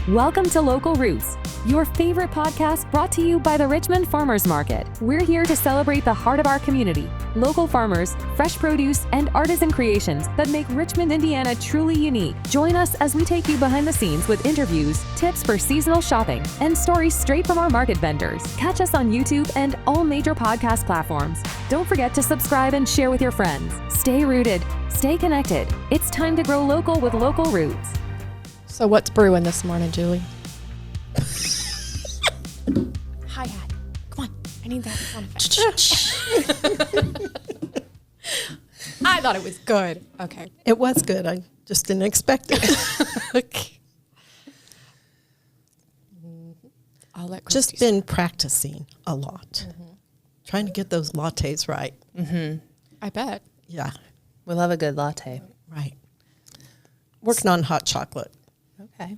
Welcome to Local Roots, your favorite podcast brought to you by the Richmond Farmers Market. We're here to celebrate the heart of our community, local farmers, fresh produce, and artisan creations that make Richmond, Indiana truly unique. Join us as we take you behind the scenes with interviews, tips for seasonal shopping, and stories straight from our market vendors. Catch us on YouTube and all major podcast platforms. Don't forget to subscribe and share with your friends. Stay rooted, stay connected. It's time to grow local with Local Roots. So what's brewing this morning, Julie? Hi, Dad. Come on. I need that sound effect. I thought it was good. Okay. It was good. I just didn't expect it. Okay. I'll let Just been practicing a lot. Trying to get those lattes right. I bet. Yeah, We love a good latte. right. Working on hot chocolate. Okay.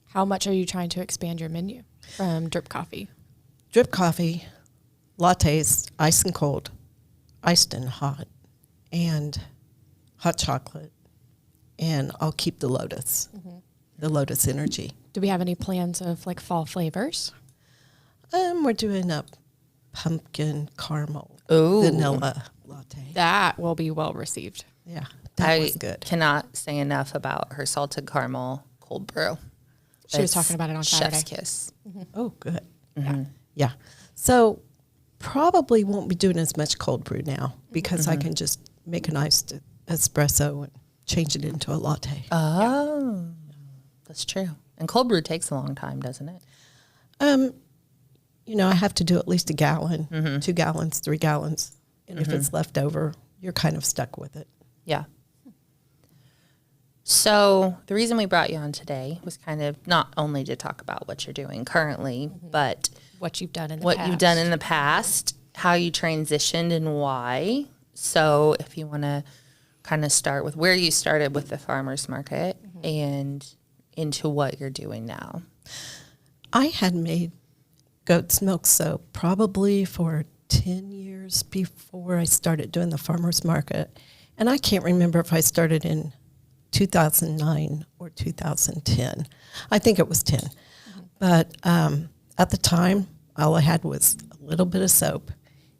How much are you trying to expand your menu from drip coffee? Drip coffee, lattes, ice and cold, iced and hot, and hot chocolate. And I'll keep the Lotus Energy. Do we have any plans of like fall flavors? We're doing a pumpkin caramel Ooh. vanilla latte. That will be well received. Yeah, that was good. Cannot say enough about her salted caramel cold brew. She was It's talking about it on Saturday. Chef's kiss. Oh, good. Yeah. So probably won't be doing as much cold brew now because I can just make an iced espresso and change it into a latte. Oh, that's true. And cold brew takes a long time, doesn't it? You know, I have to do at least a gallon, 2 gallons, 3 gallons. And if it's left over, you're kind of stuck with it. Yeah. So the reason we brought you on today was kind of not only to talk about what you're doing currently, but What you've done in the what past. you've done in the past, how you transitioned and why. So if you want to kind of start with where you started with the farmers market and into what you're doing now. I had made goat's milk soap probably for 10 years before I started doing the farmers market. And I can't remember if I started in 2009 or 2010. I think it was 10. But at the time, all I had was a little bit of soap.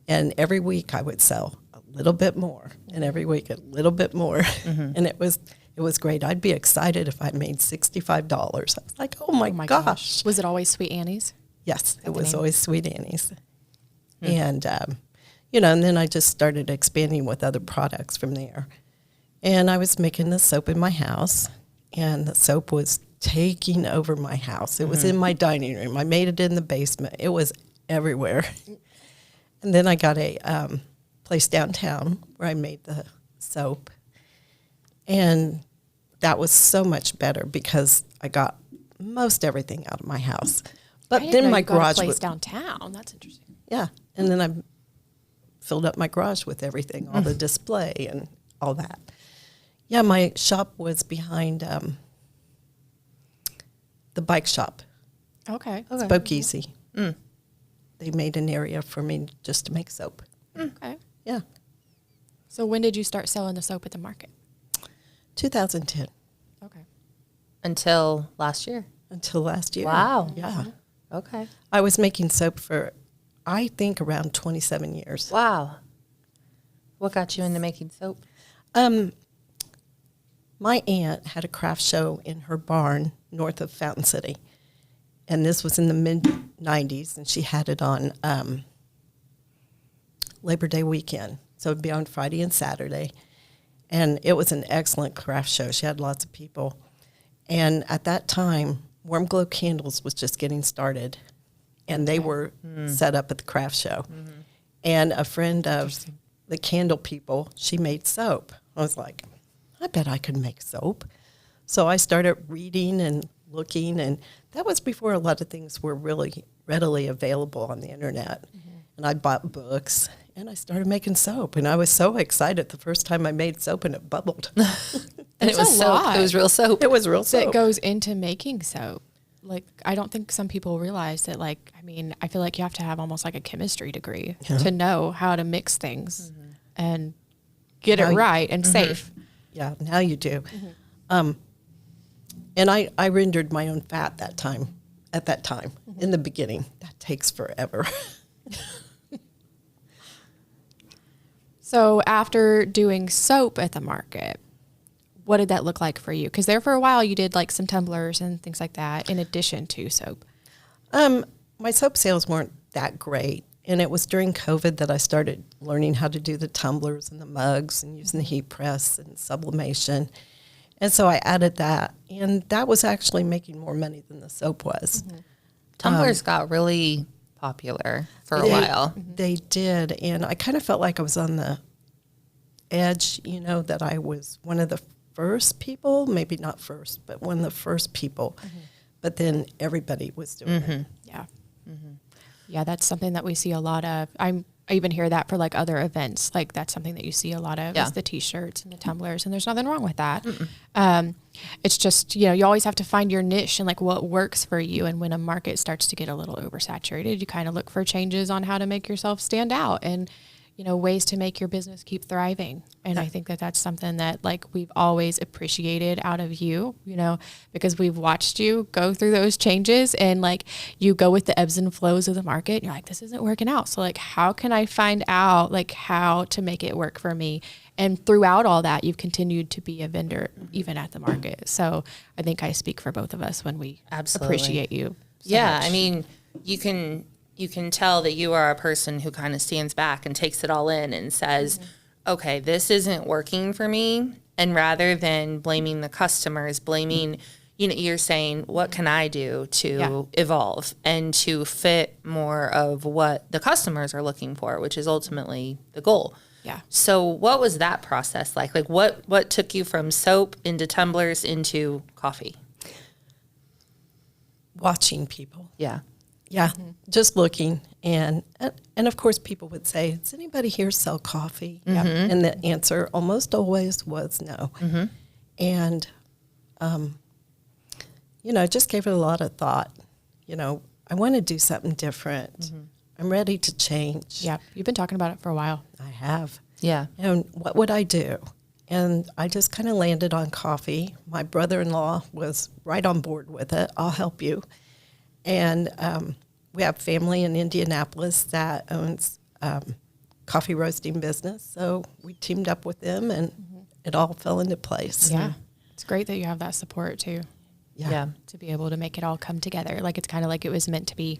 And every week I would sell a little bit more. And every week a little bit more. And it was great. I'd be excited if I made $65. I was like, oh my gosh. Was it always Sweet Annie's? Yes, it was always Sweet Annie's. And, you know, and then I just started expanding with other products from there. And I was making the soap in my house, and the soap was taking over my house. It was in my dining room. I made it in the basement. It was everywhere. And then I got a place downtown where I made the soap. And that was so much better because I got most everything out of my house. But I didn't then know my you got a garage place was downtown. That's interesting. yeah, and then I filled up my garage with everything, all the display and all that. Yeah, my shop was behind the bike shop, Okay. Spoke Easy. They made an area for me just to make soap. Okay. Yeah, So when did you start selling the soap at the market? 2010 Okay. Until last year. until last year. Wow. Yeah, Okay. I was making soap for, I think, around 27 years. Wow. What got you into making soap? My aunt had a craft show in her barn north of Fountain City. And this was in the mid-'90s, and she had it on Labor Day weekend. So it would be on Friday and Saturday. And it was an excellent craft show. She had lots of people. And at that time, Warm Glow Candles was just getting started. And they were set up at the craft show. And a friend of the candle people, she made soap. I was like, I bet I could make soap. So I started reading and looking, and that was before a lot of things were really readily available on the internet. And I bought books, and I started making soap. And I was so excited the first time I made soap, and it bubbled. And it was a soap. lot. It was real soap. It was real That soap. goes into making soap. Like, I don't think some people realize that, like, I mean, I feel like you have to have almost like a chemistry degree to know how to mix things and get Now it you- right and safe. Yeah, now you do. And I rendered my own fat at that time, in the beginning. That takes forever. So after doing soap at the market, what did that look like for you? Because there for a while you did like some tumblers and things like that in addition to soap. My soap sales weren't that great. And it was during COVID that I started learning how to do the tumblers and the mugs and using the heat press and sublimation. And so I added that. And that was actually making more money than the soap was. Tumblers got really popular for a while. They did. And I kind of felt like I was on the edge, that I was one of the first people, maybe not first, but one of the first people. But then everybody was doing it. Yeah. Yeah, that's something that we see a lot of. I even hear that for like other events. Like that's something that you see a lot of is the T-shirts and the tumblers, and there's nothing wrong with that. It's just, you always have to find your niche and like what works for you. And when a market starts to get a little oversaturated, you kind of look for changes on how to make yourself stand out and, ways to make your business keep thriving. And I think that that's something that like we've always appreciated out of you, because we've watched you go through those changes and like you go with the ebbs and flows of the market and you're like, this isn't working out. So like, how can I find out like how to make it work for me? And throughout all that, you've continued to be a vendor even at the market. So I think I speak for both of us when we appreciate you. So much. I mean, you can tell that you are a person who kind of stands back and takes it all in and says, okay, this isn't working for me. And rather than blaming the customers, you're saying, what can I do to evolve and to fit more of what the customers are looking for, which is ultimately the goal. Yeah. So what was that process like? Like what took you from soap into tumblers into coffee? Watching people. Yeah. Yeah, just looking. And of course, people would say, does anybody here sell coffee? And the answer almost always was no. And, just gave it a lot of thought. I want to do something different. I'm ready to change. Yeah. You've been talking about it for a while. I have. Yeah. And what would I do? And I just kind of landed on coffee. My brother-in-law was right on board with it. I'll help you. And we have family in Indianapolis that owns coffee roasting business. So we teamed up with them and it all fell into place. Yeah. It's great that you have that support too. Yeah. To be able to make it all come together. Like it's kind of like it was meant to be.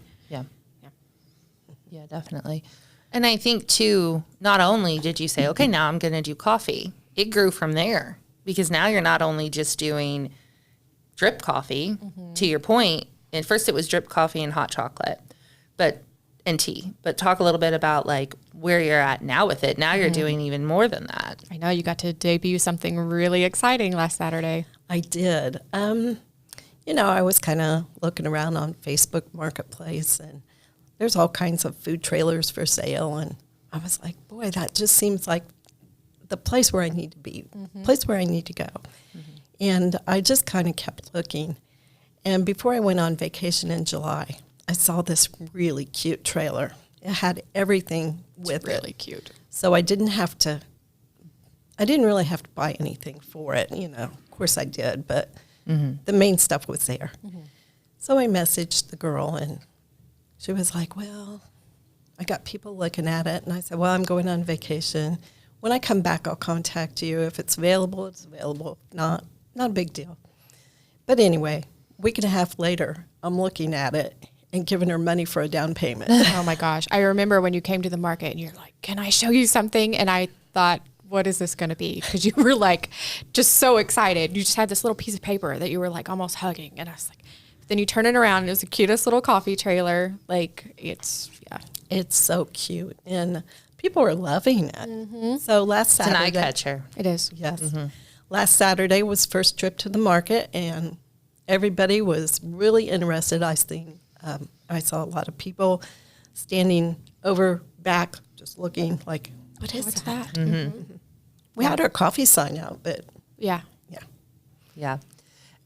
Yeah, definitely. And I think too, not only did you say, okay, now I'm going to do coffee, it grew from there because now you're not only just doing drip coffee, to your point. And first it was drip coffee and hot chocolate, and tea. But talk a little bit about like where you're at now with it. Now you're doing even more than that. I know you got to debut something really exciting last Saturday. I did. I was kind of looking around on Facebook Marketplace and there's all kinds of food trailers for sale. And I was like, boy, that just seems like the place where I need to be, place where I need to go. And I just kind of kept looking. And before I went on vacation in July, I saw this really cute trailer. It had everything with it. Really cute. So I didn't really have to buy anything for it. Of course I did, but the main stuff was there. So I messaged the girl and she was like, well, I got people looking at it. And I said, well, I'm going on vacation. When I come back, I'll contact you. If it's available, it's available. If not a big deal. But anyway, a week and a half later, I'm looking at it and giving her money for a down payment. Oh my gosh. I remember when you came to the market and you're like, can I show you something? And I thought, what is this going to be? Because you were like, just so excited. You just had this little piece of paper that you were like almost hugging. And I was like, then you turn it around and it was the cutest little coffee trailer. Like it's so cute. And people are loving it. So last Saturday. It's an eye catcher. It is. Yes. Last Saturday was first trip to the market and everybody was really interested. I saw a lot of people standing over back, just looking like, what's that? We had our coffee sign out, but Yeah. Yeah.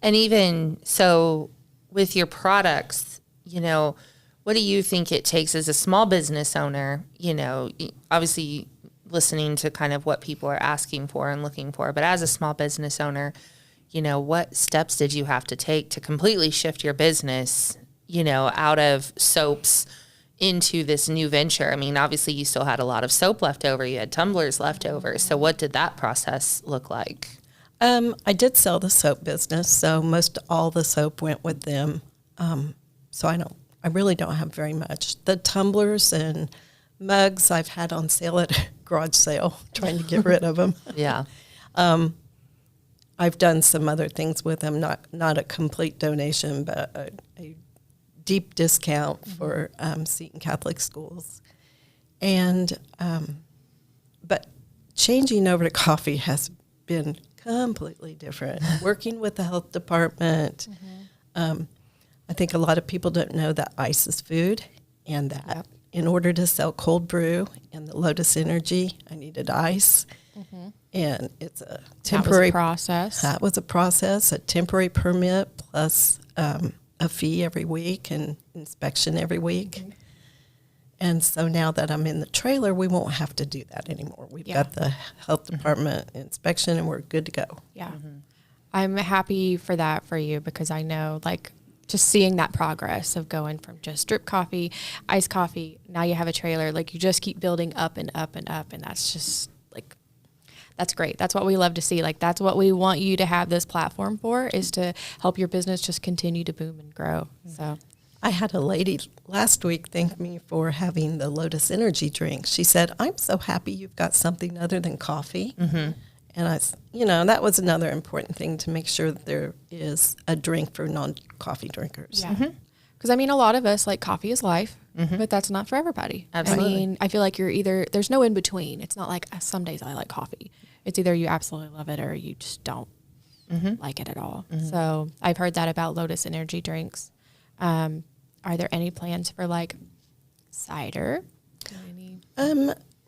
And even so with your products, what do you think it takes as a small business owner, obviously listening to kind of what people are asking for and looking for, but as a small business owner, what steps did you have to take to completely shift your business, out of soaps into this new venture? I mean, obviously you still had a lot of soap left over. You had tumblers left over. So what did that process look like? I did sell the soap business, so most all the soap went with them. So I really don't have very much. The tumblers and mugs I've had on sale at garage sale, trying to get rid of them. Yeah. I've done some other things with them, not a complete donation, but a deep discount for Seton Catholic schools. And but changing over to coffee has been completely different. Working with the health department, I think a lot of people don't know that ice is food, and that in order to sell cold brew and the Lotus Energy, I needed ice. And it's a temporary process. That was a process, a temporary permit plus a fee every week and inspection every week. And so now that I'm in the trailer, we won't have to do that anymore. We've got the health department inspection, and we're good to go. Yeah. I'm happy for that for you, because I know, like, just seeing that progress of going from just drip coffee, iced coffee, now you have a trailer, like you just keep building up and up and up. And that's just like, that's great. That's what we love to see. Like, that's what we want you to have this platform for, is to help your business just continue to boom and grow. So I had a lady last week thank me for having the Lotus Energy drink. She said, "I'm so happy you've got something other than coffee." And that was another important thing, to make sure that there is a drink for non-coffee drinkers. yeah. Because I mean, a lot of us, like, coffee is life, but that's not for everybody. Absolutely. I mean, I feel like there's no in between. It's not like some days I like coffee. It's either you absolutely love it or you just don't like it at all. So I've heard that about Lotus Energy drinks. Are there any plans for, like, cider?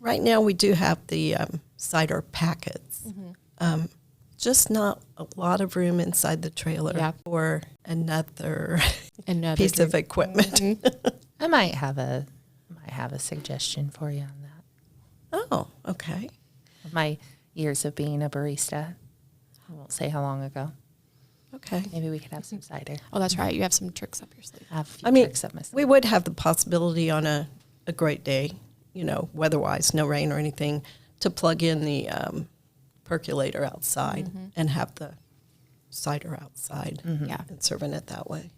Right now we do have the cider packets. Just not a lot of room inside the trailer for another piece of equipment. I might have a suggestion for you on that. Oh, okay. My years of being a barista, I won't say how long ago. Okay. Maybe we could have some cider. Oh, that's right. You have some tricks up your sleeve. I have a few tricks up my sleeve. We would have the possibility on a great day, weather-wise, no rain or anything, to plug in the percolator outside and have the cider outside and serving it that way.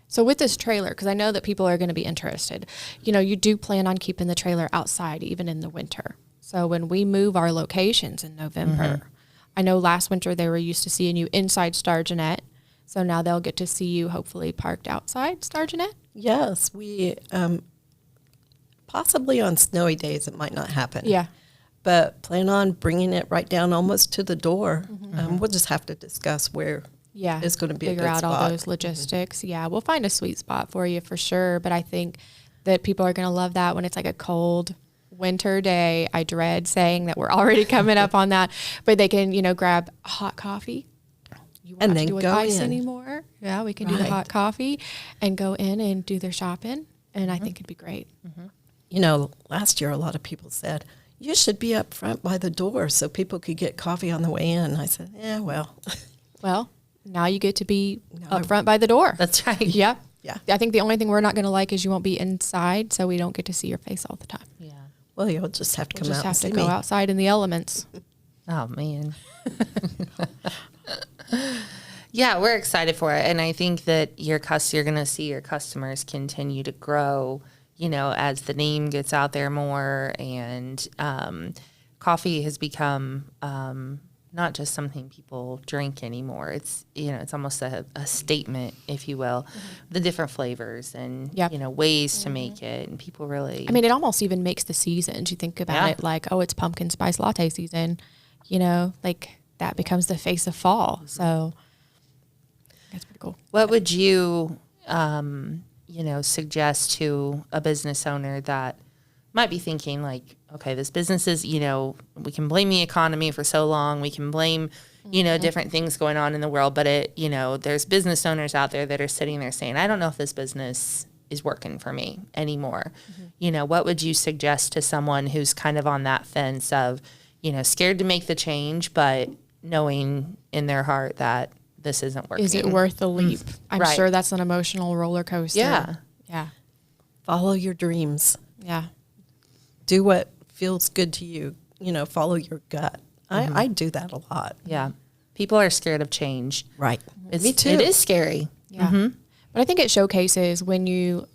So with this trailer, because I know that people are going to be interested, you do plan on keeping the trailer outside even in the winter. So when we move our locations in November, I know last winter they were used to seeing you inside Star Jeanette. So now they'll get to see you hopefully parked outside Star Jeanette. Yes, we possibly on snowy days it might not happen. Yeah. But plan on bringing it right down almost to the door. We'll just have to discuss where it's going to be figure a good out spot. all those logistics. Yeah, we'll find a sweet spot for you for sure. But I think that people are going to love that when it's like a cold winter day. I dread saying that we're already coming up on that, but they can, grab hot coffee. You won't And have then to do with go ice in. anymore. Yeah, we can do the Right. hot coffee and go in and do their shopping. And I think it'd be great. Last year a lot of people said, "You should be up front by the door so people could get coffee on the way in." I said, "Yeah, well." Well, now you get to be up front by the door. That's right. Yeah. Yeah. I think the only thing we're not going to like is you won't be inside, so we don't get to see your face all the time. Yeah. Well, you'll just have to We'll come just out have and to see go me. outside in the elements. Oh, man. Yeah, we're excited for it. And I think that you're going to see your customers continue to grow, as the name gets out there more. And coffee has become not just something people drink anymore. It's, it's almost a statement, if you will, the different flavors and, ways to make it. And people really... I mean, it almost even makes the seasons. You think about it like, oh, it's pumpkin spice latte season, like that becomes the face of fall. So that's pretty cool. What would you, suggest to a business owner that might be thinking like, okay, this business is, we can blame the economy for so long. We can blame, different things going on in the world. But there's business owners out there that are sitting there saying, I don't know if this business is working for me anymore. What would you suggest to someone who's kind of on that fence of, scared to make the change, but knowing in their heart that this isn't working. Is it worth the leap? I'm Right. sure that's an emotional roller coaster. Yeah. Yeah. Follow your dreams. Yeah. Do what feels good to you. Follow your gut. I do that a lot. Yeah. People are scared of change. Right. Me too. It is scary. Yeah. But I think it showcases when you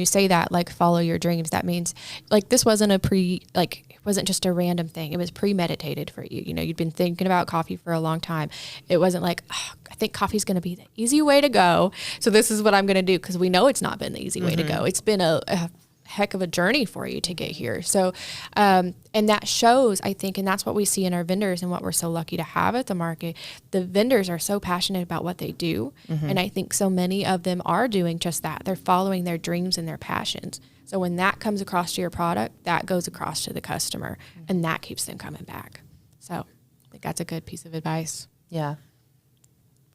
say that, like, follow your dreams, that means, like, this wasn't it wasn't just a random thing. It was premeditated for you. You'd been thinking about coffee for a long time. It wasn't like, I think coffee's going to be the easy way to go, so this is what I'm going to do, because we know it's not been the easy way to go. It's been a heck of a journey for you to get here. So, and that shows, I think, and that's what we see in our vendors and what we're so lucky to have at the market. The vendors are so passionate about what they do. And I think so many of them are doing just that. They're following their dreams and their passions. So when that comes across to your product, that goes across to the customer, and that keeps them coming back. So I think that's a good piece of advice. Yeah.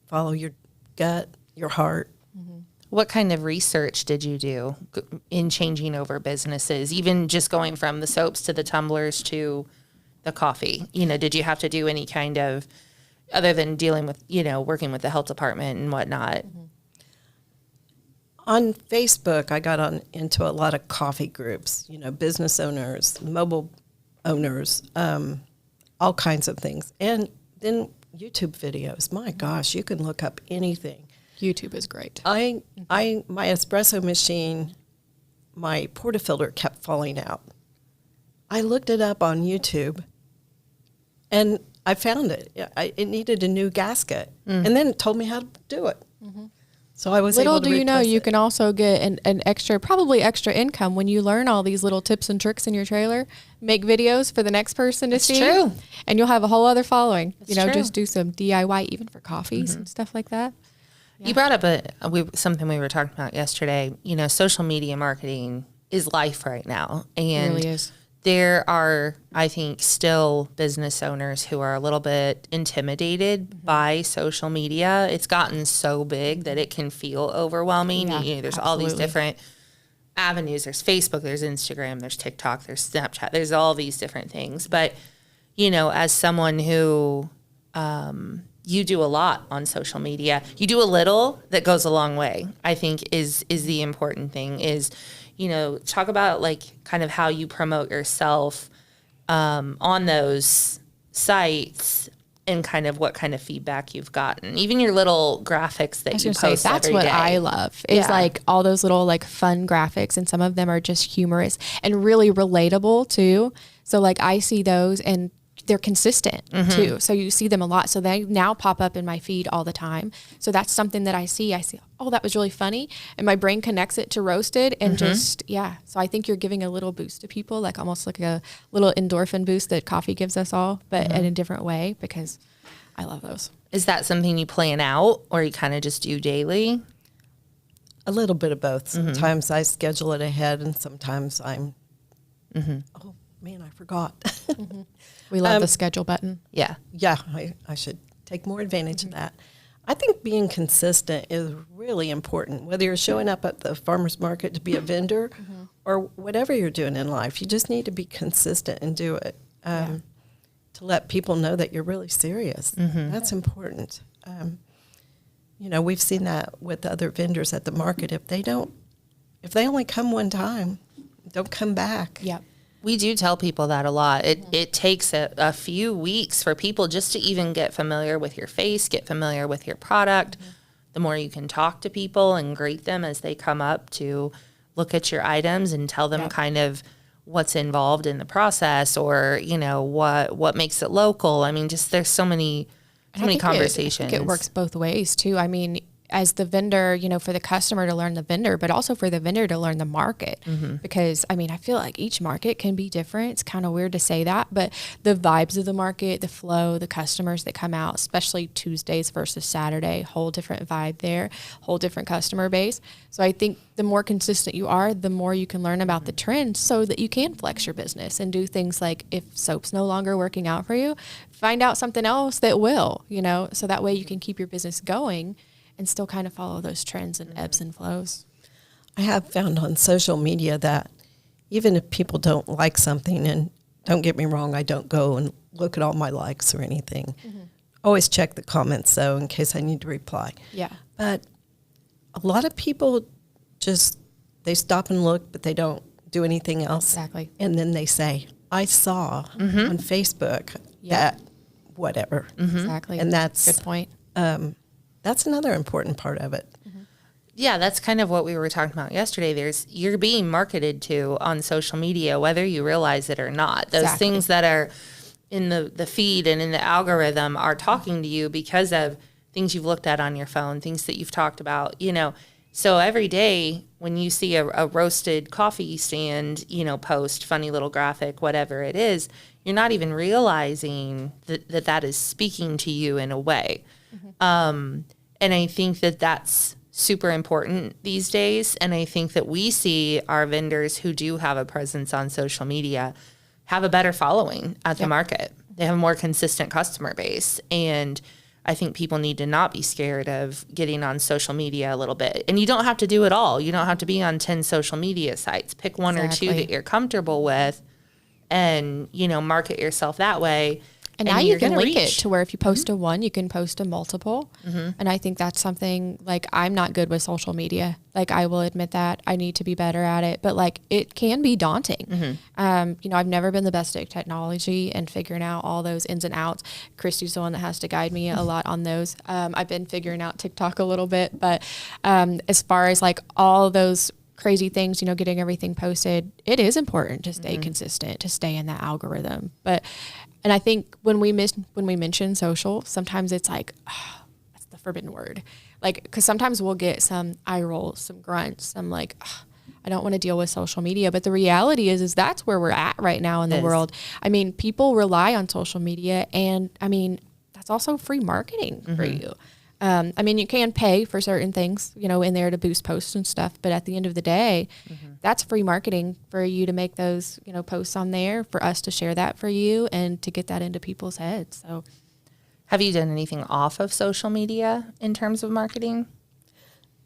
Follow your gut, your heart. What kind of research did you do in changing over businesses, even just going from the soaps to the tumblers to the coffee? Did you have to do any kind of, other than dealing with, working with the health department and whatnot? On Facebook, I got into a lot of coffee groups, business owners, mobile owners, all kinds of things. And then YouTube videos. My gosh, you can look up anything. YouTube is great. My espresso machine, my portafilter kept falling out. I looked it up on YouTube, and I found it. It needed a new gasket, and then it told me how to do it. So I was Little able to do you know, replace you it. can also get an extra, probably extra income when you learn all these little tips and tricks in your trailer. Make videos for the next person to see. True. And you'll have a whole other following. True. Just do some DIY even for coffees and stuff like that. You brought up something we were talking about yesterday. Social media marketing is life right now. And It really is. there are, I think, still business owners who are a little bit intimidated by social media. It's gotten so big that it can feel overwhelming. Yeah, There's all these absolutely. different avenues. There's Facebook, there's Instagram, there's TikTok, there's Snapchat. There's all these different things. But, as someone who you do a lot on social media, you do a little that goes a long way, I think is the important thing is, talk about like kind of how you promote yourself on those sites and kind of what kind of feedback you've gotten. Even your little graphics that you post that's every what day. I love is Yeah. like all those little like fun graphics, and some of them are just humorous and really relatable too. So like I see those and they're consistent too. So you see them a lot. So they now pop up in my feed all the time. So that's something that I see, oh, that was really funny. And my brain connects it to roasted and So I think you're giving a little boost to people, like almost like a little endorphin boost that coffee gives us all, but in a different way, because I love those. Is that something you plan out or you kind of just do daily? A little bit of both. Sometimes I schedule it ahead, and sometimes I'm, oh man, I forgot. We love the schedule button. Yeah. Yeah, I should take more advantage of that. I think being consistent is really important, whether you're showing up at the farmer's market to be a vendor or whatever you're doing in life. You just need to be consistent and do it to let people know that you're really serious. That's important. We've seen that with other vendors at the market. If they only come one time, don't come back. Yep. We do tell people that a lot. It takes a few weeks for people just to even get familiar with your face, get familiar with your product. The more you can talk to people and greet them as they come up to look at your items and tell them kind of what's involved in the process, or, what makes it local. I mean, just there's so many conversations. I think it works both ways too. I mean, as the vendor, for the customer to learn the vendor, but also for the vendor to learn the market. Because, I mean, I feel like each market can be different. It's kind of weird to say that, but the vibes of the market, the flow, the customers that come out, especially Tuesdays versus Saturday, whole different vibe there, whole different customer base. So I think the more consistent you are, the more you can learn about the trends so that you can flex your business and do things like, if soap's no longer working out for you, find out something else that will, so that way you can keep your business going and still kind of follow those trends and ebbs and flows. I have found on social media that even if people don't like something, and don't get me wrong, I don't go and look at all my likes or anything, always check the comments, though, in case I need to reply. Yeah. But a lot of people just, they stop and look, but they don't do anything else. Exactly. And then they say, I saw on Facebook that whatever. Exactly. And that's good point. That's another important part of it. Yeah, that's kind of what we were talking about yesterday. You're being marketed to on social media, whether you realize it or not. Those things that are in the feed and in the algorithm are talking to you because of things you've looked at on your phone, things that you've talked about, So every day when you see a roasted coffee stand, post, funny little graphic, whatever it is, you're not even realizing that is speaking to you in a way. And I think that's super important these days. And I think that we see our vendors who do have a presence on social media have a better following at the market. They have a more consistent customer base. And I think people need to not be scared of getting on social media a little bit. And you don't have to do it all. You don't have to be on 10 social media sites. Pick one or two that you're comfortable with and, market yourself that way. And now you can link it to where if you post a one, you can post a multiple. And I think that's something, like, I'm not good with social media. Like, I will admit that. I need to be better at it. But, like, it can be daunting. I've never been the best at technology and figuring out all those ins and outs. Christy's the one that has to guide me a lot on those. I've been figuring out TikTok a little bit. But as far as, like, all those crazy things, getting everything posted, it is important to stay consistent, to stay in that algorithm. And I think when we mention social, sometimes it's like, that's the forbidden word. Like, because sometimes we'll get some eye rolls, some grunts, some like, I don't want to deal with social media. But the reality is that's where we're at right now in the world. I mean, people rely on social media, and I mean, that's also free marketing for you. I mean, you can pay for certain things, in there to boost posts and stuff. But at the end of the day, that's free marketing for you to make those, posts on there, for us to share that for you and to get that into people's heads. So, have you done anything off of social media in terms of marketing?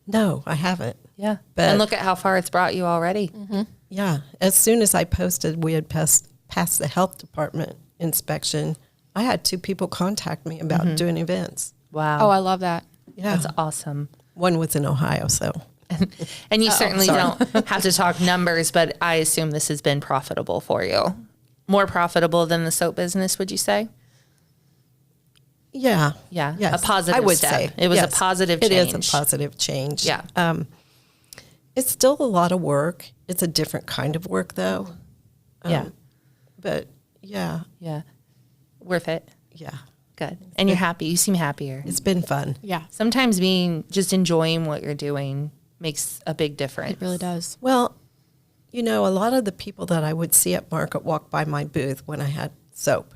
No, I haven't. Yeah. And look at how far it's brought you already. Yeah. As soon as I posted we had passed the health department inspection, I had 2 people contact me about doing events. Wow. Oh, I love that. Yeah. That's awesome. One was in Ohio, so. And you certainly don't have to talk numbers, but I assume this has been profitable for you. More profitable than the soap business, would you say? Yeah. Yeah. Yes. A positive I would step. say. It was yes. a positive change. It is a positive change. Yeah. It's still a lot of work. It's a different kind of work, though. Yeah. But, yeah. Yeah. Worth it. Yeah. Good. And you're happy. You seem happier. It's been fun. Yeah. Sometimes just enjoying what you're doing makes a big difference. It really does. Well, a lot of the people that I would see at market walk by my booth when I had soap.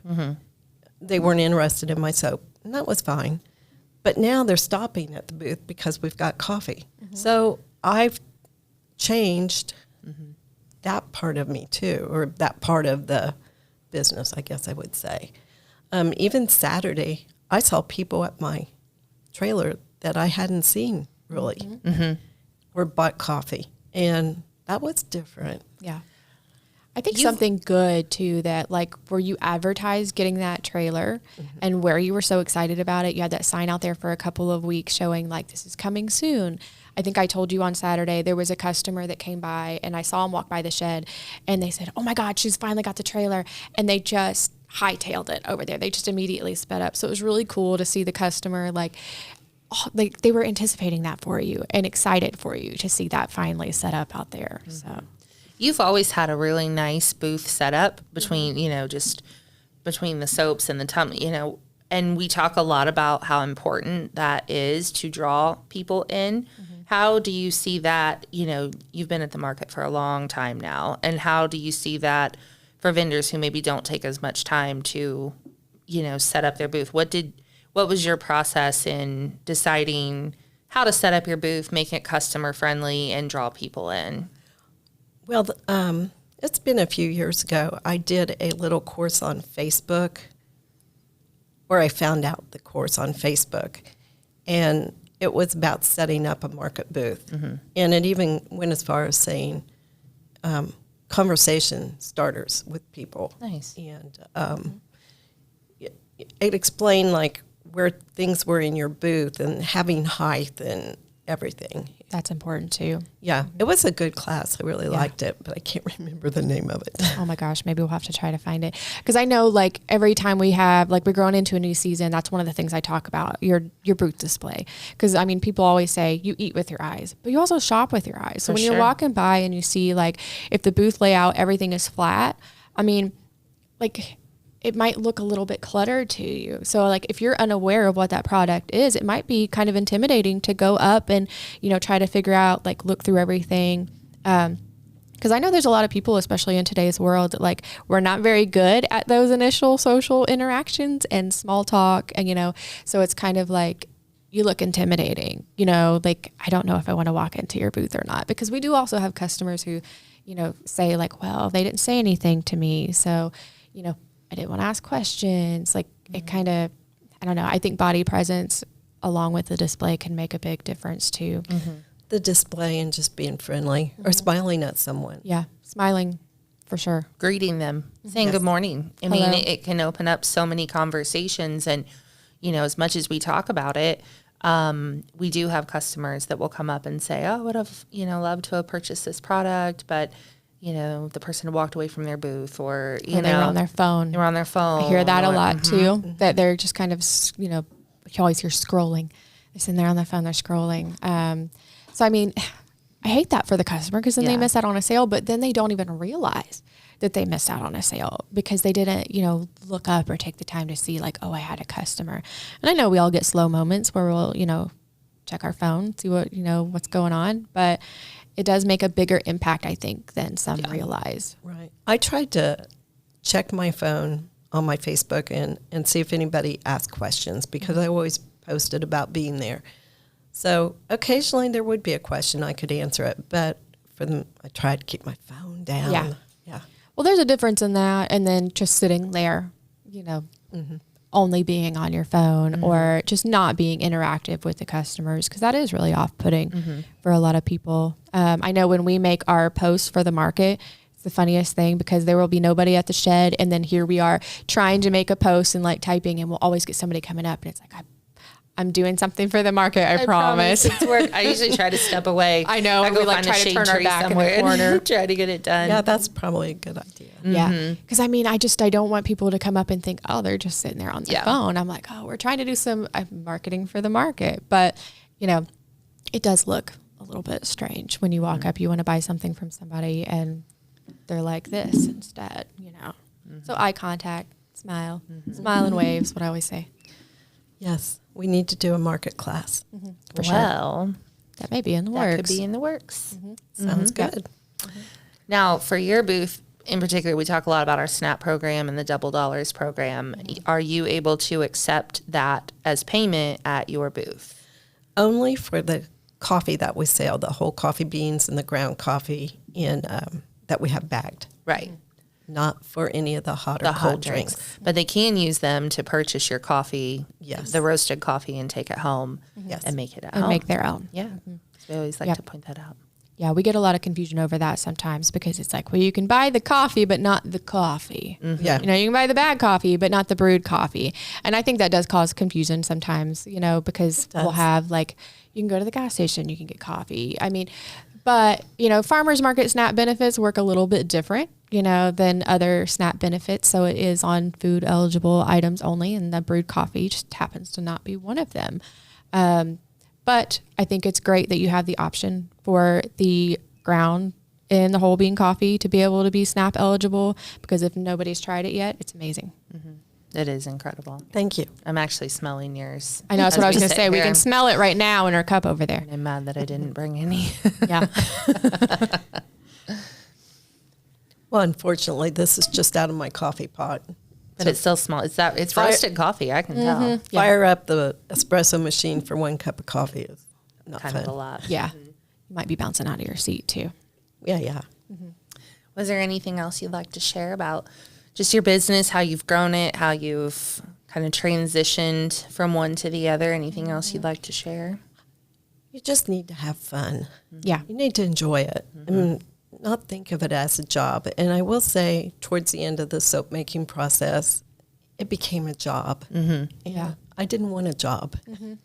They weren't interested in my soap, and that was fine. But now they're stopping at the booth because we've got coffee. So I've changed that part of me too, or that part of the business, I guess I would say. Even Saturday, I saw people at my trailer that I hadn't seen really, or bought coffee, and that was different. Yeah. I think something good too, that like where you advertised getting that trailer and where you were so excited about it, you had that sign out there for a couple of weeks showing like this is coming soon. I think I told you on Saturday there was a customer that came by and I saw him walk by the shed and they said, "Oh my God, she's finally got the trailer," and they just hightailed it over there. They just immediately sped up. So it was really cool to see the customer they were anticipating that for you and excited for you to see that finally set up out there. So you've always had a really nice booth set up between, just between the soaps and the and we talk a lot about how important that is to draw people in. How do you see that? You've been at the market for a long time now, and how do you see that for vendors who maybe don't take as much time to, set up their booth? What was your process in deciding how to set up your booth, make it customer friendly, and draw people in? Well, it's been a few years ago. I did a little course on Facebook, or I found out the course on Facebook, and it was about setting up a market booth. And it even went as far as saying conversation starters with people. Nice. And it explained like where things were in your booth and having height and everything. That's important too. Yeah, it was a good class. I really liked it, but I can't remember the name of it. Oh my gosh, maybe we'll have to try to find it. Because I know like every time we have, like we're going into a new season, that's one of the things I talk about, your booth display. Because I mean, people always say you eat with your eyes, but you also shop with your eyes. So when you're walking by and you see like if the booth layout, everything is flat, I mean, like it might look a little bit cluttered to you. So like if you're unaware of what that product is, it might be kind of intimidating to go up and, you know, try to figure out, like look through everything. Because I know there's a lot of people, especially in today's world, that like we're not very good at those initial social interactions and small talk. And, you know, so it's kind of like you look intimidating, you know, like I don't know if I want to walk into your booth or not. Because we do also have customers who, you know, say like, well, they didn't say anything to me. So, you know, I didn't want to ask questions. Like it kind of, I don't know. I think body presence along with the display can make a big difference too. The display and just being friendly or smiling at someone. Yeah. Smiling for sure. Greeting them, saying good morning. I mean, it can open up so many conversations. And, you know, as much as we talk about it, we do have customers that will come up and say, oh, I would have, you know, loved to have purchased this product, but you know, the person walked away from their booth or, you know, they were on their phone. They were on their phone. I hear that a lot too, that they're just kind of, you know, you always hear scrolling. They're sitting there on their phone, they're scrolling. So, I mean, I hate that for the customer because then they miss out on a sale, but then they don't even realize that they missed out on a sale because they didn't, you know, look up or take the time to see like, oh, I had a customer. And I know we all get slow moments where we'll, you know, check our phone, see what, you know, what's going on, but it does make a bigger impact, I think, than some realize. Right. I tried to check my phone on my Facebook and see if anybody asked questions because I always posted about being there. So occasionally there would be a question, I could answer it, but for them, I tried to keep my phone down. Yeah. Well, there's a difference in that and then just sitting there, you know, only being on your phone or just not being interactive with the customers because that is really off-putting for a lot of people. I know when we make our posts for the market, it's the funniest thing because there will be nobody at the shed and then here we are trying to make a post and like typing and we'll always get somebody coming up and it's like, I'm doing something for the market, I promise. It's work. I usually try to step away. I know. I go we like find try a to shade turn our tree back in somewhere the corner. Try to get it done. Yeah, that's probably a good idea. Yeah. Because I mean, I don't want people to come up and think, oh, they're just sitting there on their phone. I'm like, oh, we're trying to do some marketing for the market. But, you know, it does look a little bit strange when you walk up, you want to buy something from somebody and they're like this instead, you know. So eye contact, smile, smile and waves, what I always say. Yes, we need to do a market class. For sure. That may be in the That works. could be in the works. Sounds good. Now, for your booth in particular, we talk a lot about our SNAP program and the Double Dollars program. Are you able to accept that as payment at your booth? Only for the coffee that we sell, the whole coffee beans and the ground coffee in that we have bagged. Right. Not for any of the hot or The cold hot drinks. But they can use them to purchase your coffee, Yes. the roasted coffee, and take it home and make it at and home. make their own. Yeah. So I always like to point that out. Yeah, we get a lot of confusion over that sometimes because it's like, well, you can buy the coffee, but not the coffee. Yeah. You know, you can buy the bag coffee, but not the brewed coffee. And I think that does cause confusion sometimes, you know, because we'll have like, you can go to the gas station, you can get coffee. I mean, but, you know, farmers market SNAP benefits work a little bit different, you know, than other SNAP benefits. So it is on food eligible items only. And the brewed coffee just happens to not be one of them. But I think it's great that you have the option for the ground and the whole bean coffee to be able to be SNAP eligible, because if nobody's tried it yet, it's amazing. It is incredible. Thank you. I'm actually smelling yours. I know, that's what I was going to say. We here. can smell it right now in our cup over there. I'm mad that I didn't bring any. Yeah. Well, unfortunately, this is just out of my coffee pot. But it still smells. It's roasted coffee. I can tell. Fire up the espresso machine for 1 cup of coffee is not Kind fun. of a lot. Yeah. You might be bouncing out of your seat too. Yeah. Was there anything else you'd like to share about just your business, how you've grown it, how you've kind of transitioned from one to the other? Anything else you'd like to share? You just need to have fun. Yeah. You need to enjoy it and not think of it as a job. And I will say, towards the end of the soap making process, it became a job. Yeah. I didn't want a job.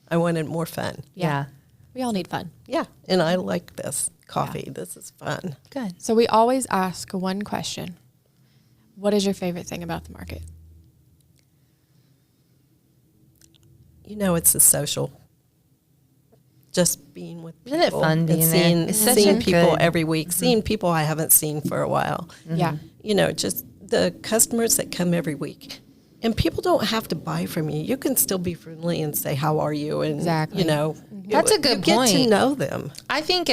I wanted more fun. Yeah. We all need fun. Yeah, and I like this coffee. This is fun. Good. So we always ask one question. What is your favorite thing about the market? You know, it's the social. Just being with people. Isn't it fun being and there? seeing, It's such seeing a people good- every week, seeing people I haven't seen for a while. Yeah. You know, just the customers that come every week. And people don't have to buy from you. You can still be friendly and say, how are you? And, Exactly. you know. That's a good you point. get to know them. I think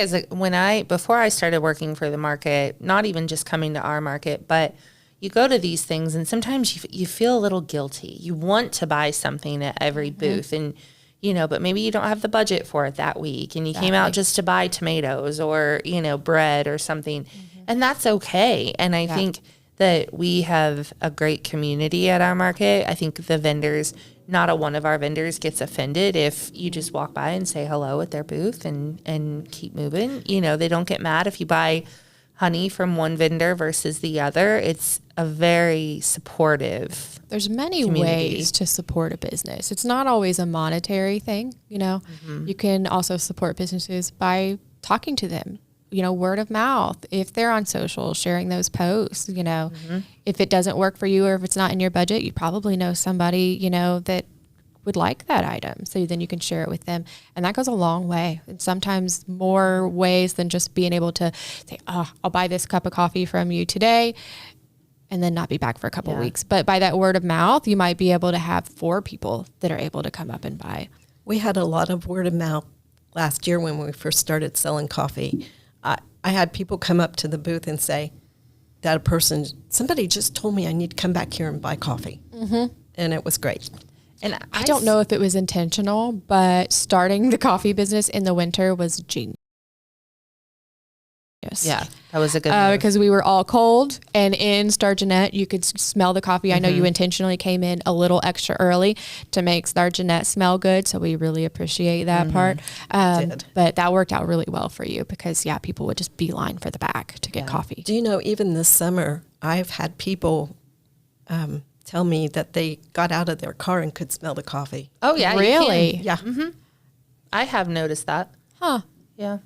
before I started working for the market, not even just coming to our market, but you go to these things and sometimes you feel a little guilty. You want to buy something at every booth and, you know, but maybe you don't have the budget for it that week and you came out just to buy tomatoes or, you know, bread or something. And that's okay. And I think that we have a great community at our market. I think the vendors, not a one of our vendors gets offended if you just walk by and say hello at their booth and keep moving. You know, they don't get mad if you buy honey from one vendor versus the other. It's a very supportive. There's many community. ways to support a business. It's not always a monetary thing, you know. You can also support businesses by talking to them, you know, word of mouth. If they're on social, sharing those posts, you know, if it doesn't work for you or if it's not in your budget, you probably know somebody, you know, that would like that item. So then you can share it with them. And that goes a long way. And sometimes more ways than just being able to say, oh, I'll buy this cup of coffee from you today and then not be back for a couple of weeks. But by that word of mouth, you might be able to have 4 people that are able to come up and buy. We had a lot of word of mouth last year when we first started selling coffee. I had people come up to the booth and say that somebody just told me I need to come back here and buy coffee. And it was great. And I don't know if it was intentional, but starting the coffee business in the winter was genius. Yeah, that was a good move. Because we were all cold, and in Star Jeanette, you could smell the coffee. I know you intentionally came in a little extra early to make Star Jeanette smell good, so we really appreciate that part. But that worked out really well for you because, people would just beeline for the back to get coffee. Do you know, even this summer, I've had people tell me that they got out of their car and could smell the coffee. Oh, yeah. Really? Yeah. I have noticed that. Huh. Yeah.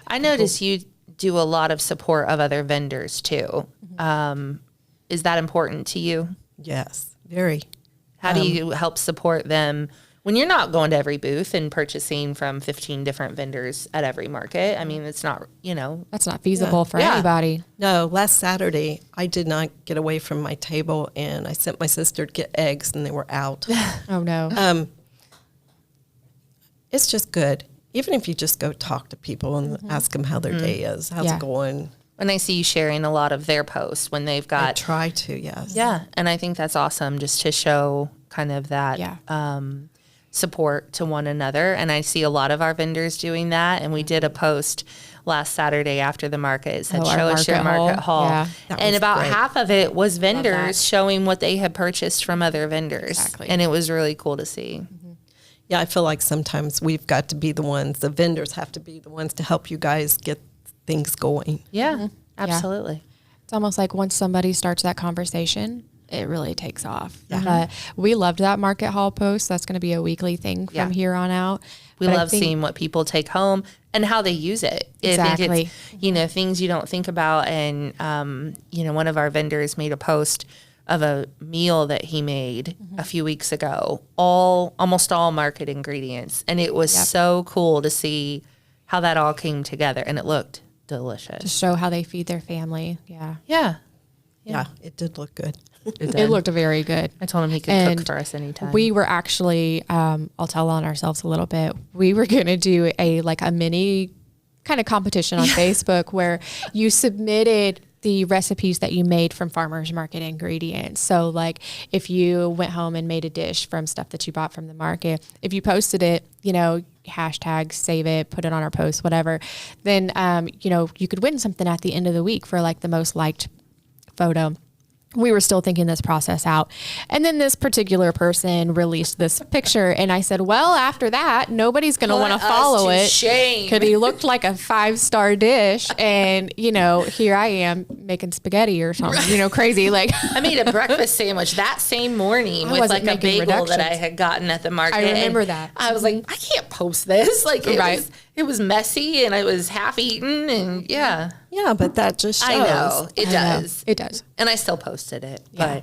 I noticed you do a lot of support of other vendors too. Is that important to you? Yes, very. How do you help support them when you're not going to every booth and purchasing from 15 different vendors at every market? I mean, it's not, That's not feasible for anybody. No, last Saturday, I did not get away from my table, and I sent my sister to get eggs, and they were out. Oh, no. It's just good. Even if you just go talk to people and ask them how their day is, how's it going? And I see you sharing a lot of their posts when they've got. I try to, yes. Yeah, and I think that's awesome just to show kind of that support to one another. And I see a lot of our vendors doing that. And we did a post last Saturday after the market. It said, our show us your market market haul. Yeah. That And was about great. half of it was that. vendors showing what they had purchased from other vendors. Exactly. And it was really cool to see. Yeah, I feel like sometimes we've got to be the ones, the vendors have to be the ones to help you guys get things going. Yeah, absolutely. It's almost like once somebody starts that conversation, it really takes off. We loved that market hall post. That's going to be a weekly thing from here on out. We But I love think- seeing what people take home and how they use it. Exactly. I think it's, things you don't think about. And, one of our vendors made a post of a meal that he made a few weeks ago, almost all market ingredients. And it was so cool to see how that all came together, and it looked to delicious. show how they feed their family. Yeah. Yeah, it did look good. It looked very good. I told him he could And cook for us anytime. We were actually, I'll tell on ourselves a little bit. We were going to do a mini kind of competition on Facebook where you submitted the recipes that you made from farmers market ingredients. So like if you went home and made a dish from stuff that you bought from the market, if you posted it, hashtag save it, put it on our post, whatever, then, you could win something at the end of the week for like the most liked photo. we were still thinking this process out. And then this particular person released this picture, and I said, well, after that, nobody's going to want to follow it. Shame. Because he looked like a 5-star dish. And, you know, here I am making spaghetti or something, you know, crazy. Like I made a breakfast sandwich that same morning with like a bagel that I had gotten at the market. I remember that. I was like, I can't post this. Like it was messy and it was half eaten and yeah. Yeah, but that just shows. I know. It does. It does. And I still posted it. Yeah.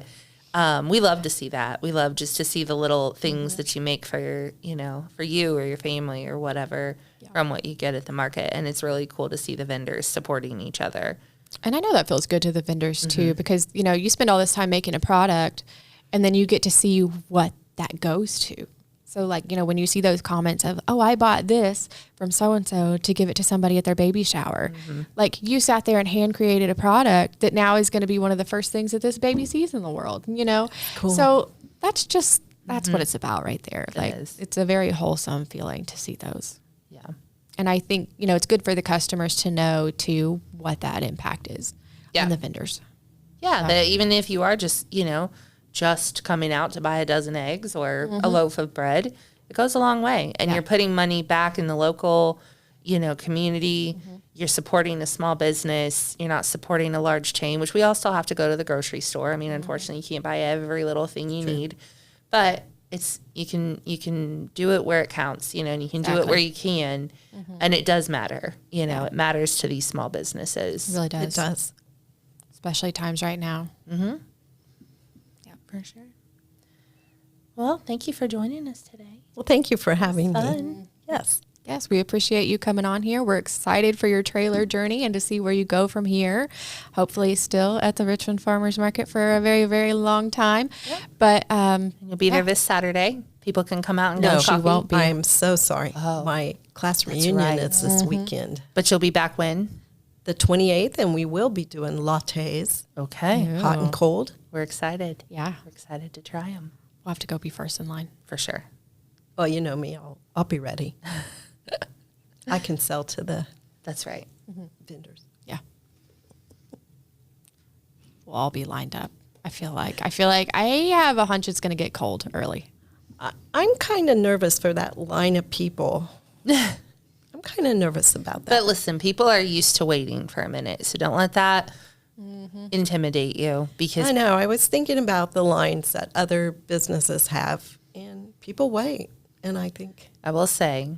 But we love to see that. We love just to see the little things that you make for your, you know, for you or your family or whatever from what you get at the market. And it's really cool to see the vendors supporting each other. And I know that feels good to the vendors too, because, you know, you spend all this time making a product and then you get to see what that goes to. So like, you know, when you see those comments of, oh, I bought this from so-and-so to give it to somebody at their baby shower. Like you sat there and hand created a product that now is going to be one of the first things that this baby sees in the world, you know? Cool. So that's what it's about right there. Like is. it's a very wholesome feeling to see those. Yeah. And I think, you know, it's good for the customers to know too what that impact is on the vendors. Yeah. That even if you are just, you know, just coming out to buy a dozen eggs or a loaf of bread, it goes a long way. And you're putting money back in the local, you know, community. You're supporting a small business. You're not supporting a large chain, which we all still have to go to the grocery store. I mean, unfortunately, you can't buy every little thing you need, but it's, you can do it where it counts, you know, and you can do it where you can. And it does matter, you know, it matters to these small businesses. It really does. It does. Especially times right now. For sure. Well, thank you for joining us today. Well, thank you for having me. Fun. Yes. Yes, we appreciate you coming on here. We're excited for your trailer journey and to see where you go from here. Hopefully still at the Richmond Farmers Market for a very, very long time. But You'll be there this Saturday. People can come out and No, go she coffee. won't be. I'm so sorry. My class reunion right. is this weekend, But you'll be back when? the 28th, and we will be doing lattes, Okay. hot and cold. We're excited. yeah, We're excited to try them. we'll have to go be first in line. For sure. Well, you know me, I'll be ready. I can sell to the That's right. vendors. Yeah. We'll all be lined up. I feel like I have a hunch it's going to get cold early. I'm kind of nervous for that line of people. I'm kind of nervous about that. But listen, people are used to waiting for a minute. So don't let that intimidate you because I know. I was thinking about the lines that other businesses have, and people wait. And I think, I will say,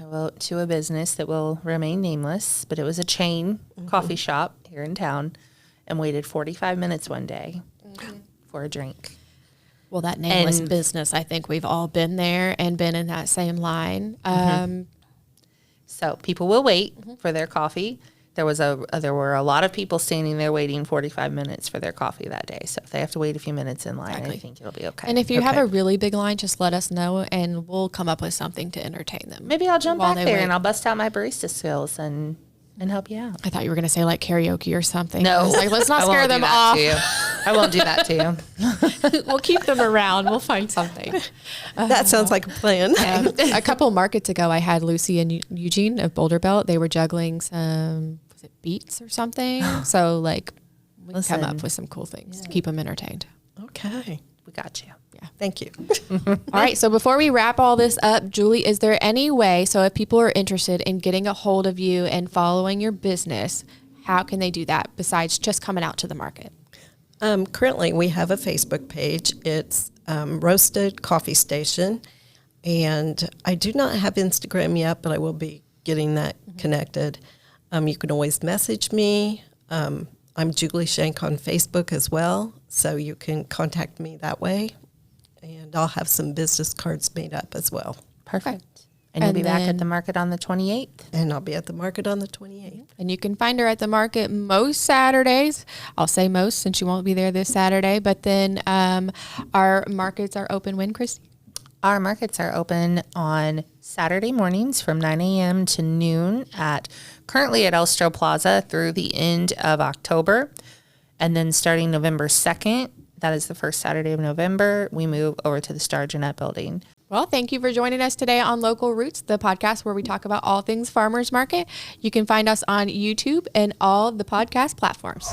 I went to a business that will remain nameless, but it was a chain coffee shop here in town and waited 45 minutes one day for a drink. Well, that nameless And- business, I think we've all been there and been in that same line. So people will wait for their coffee. There were a lot of people standing there waiting 45 minutes for their coffee that day. So if they have to wait a few minutes in line, I think it'll be okay. And if you have a really big line, just let us know and we'll come up with something to entertain them. Maybe I'll jump while back they there wait. and I'll bust out my barista skills and help you out. I thought you were going to say like karaoke or something. No, I was like, let's not I won't scare do them that off. to you. I won't do that to you. We'll keep them around. We'll find something. that sounds like a plan. A couple markets ago, I had Lucy and Eugene of Boulder Belt. They were juggling some, was it beets or something? So like we can come Listen. up with some cool things to keep them entertained. Okay. We got you. Thank you. All right. So before we wrap all this up, Julie, is there any way, so if people are interested in getting a hold of you and following your business, how can they do that besides just coming out to the market? Currently, we have a Facebook page. It's Roasted Coffee Station. And I do not have Instagram yet, but I will be getting that connected. You can always message me. I'm Julie Shank on Facebook as well, so you can contact me that way. And I'll have some business cards made up as well. Perfect. And you'll And be back then- at the market on the 28th. And I'll be at the market on the 28th. And you can find her at the market most Saturdays. I'll say most since you won't be there this Saturday. But then our markets are open when, Christy? Our markets are open on Saturday mornings from 9 a.m. to noon currently at Elstro Plaza through the end of October. And then starting November 2nd, that is the first Saturday of November, we move over to the Star Jeanette building. Well, thank you for joining us today on Local Roots, the podcast where we talk about all things farmers market. You can find us on YouTube and all the podcast platforms.